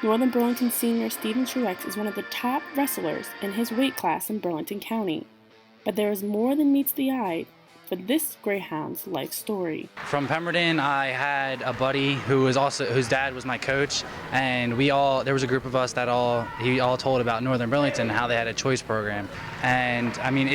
Northern Burlington senior Steven Truex is one of the top wrestlers in his weight class in Burlington County. But there is more than meets the eye for this Greyhound's life story. From Pemberton, I had a buddy whose dad was my coach, and there was a group of us that he told about Northern Burlington, how they had a choice program. And I mean,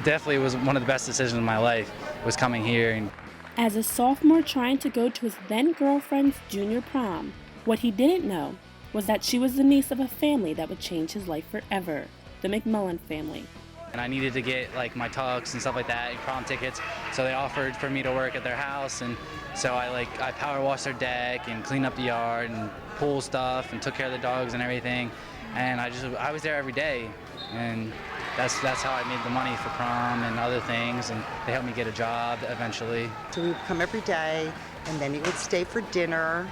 definitely was one of the best decisions of my life, was coming here. As a sophomore trying to go to his then girlfriend's junior prom, what he didn't know was that she was the niece of a family that would change his life forever, the McMullen family. And I needed to get like my tux and stuff like that, and prom tickets, so they offered for me to work at their house. And so I power washed their deck and cleaned up the yard and pool stuff and took care of the dogs and everything. And I was there every day, and that's how I made the money for prom and other things, and they helped me get a job eventually. So we would come every day, and then he would stay for dinner.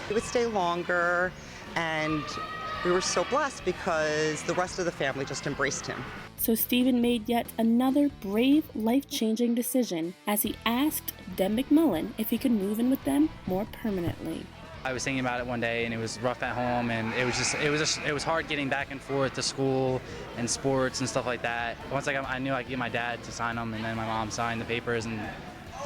He would stay longer, and we were so blessed because the rest of the family just embraced him. So Steven made yet another brave, life-changing decision as he asked Deb McMullen if he could move in with them more permanently. I was thinking about it one day, and it was rough at home, and it was hard getting back and forth to school and sports and stuff like that. Once I knew I could get my dad to sign them, and then my mom signed the papers and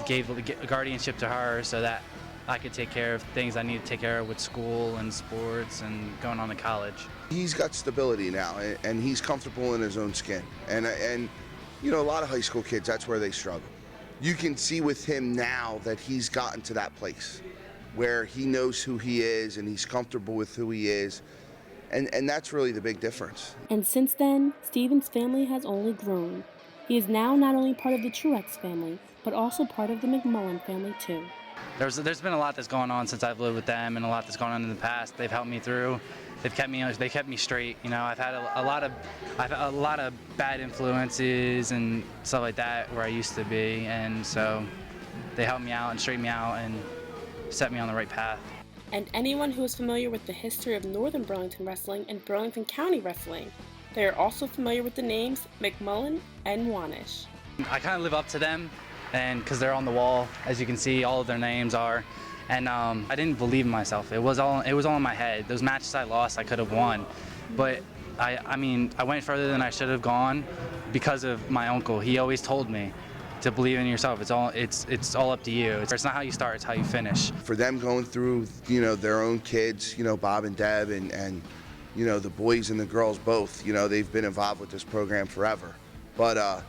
gave guardianship to her so that I could take care of things I need to take care of with school and sports and going on to college. He's got stability now, and he's comfortable in his own skin. And you know, a lot of high school kids, that's where they struggle. You can see with him now that he's gotten to that place where he knows who he is and he's comfortable with who he is. And that's really the big difference. And since then, Steven's family has only grown. He is now not only part of the Truex family, but also part of the McMullen family too. There's been a lot that's gone on since I've lived with them, and a lot that's gone on in the past. They've helped me through. They kept me straight. You know, I've had a lot of bad influences and stuff like that where I used to be, and so they helped me out and straightened me out and set me on the right path. And anyone who is familiar with the history of Northern Burlington wrestling and Burlington County wrestling, they are also familiar with the names McMullen and Wanish. I kind of live up to them, and because they're on the wall, as you can see, all of their names are. And I didn't believe in myself. It was all in my head. Those matches I lost, I could have won, but I went further than I should have gone because of my uncle. He always told me to believe in yourself. It's all up to you. It's not how you start, it's how you finish. For them going through, you know, their own kids, you know, Bob and Deb, and you know, the boys and the girls both, you know, they've been involved with this program forever. But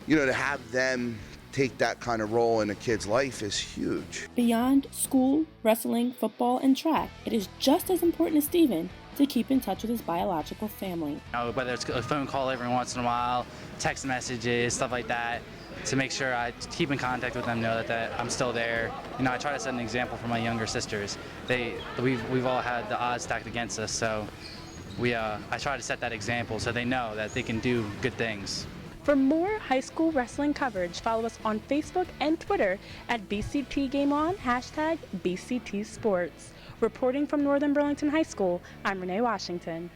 you know, to have them take that kind of role in a kid's life is huge. Beyond school, wrestling, football, and track, it is just as important as Steven to keep in touch with his biological family. You know, whether it's a phone call every once in a while, text messages, stuff like that, to make sure I keep in contact with them, know that I'm still there. You know, I try to set an example for my younger sisters. We've all had the odds stacked against us, so I try to set that example so they know that they can do good things. For more high school wrestling coverage, follow us on Facebook and Twitter at BCTGameOn, #BCT Sports. Reporting from Northern Burlington High School, I'm Renee Washington.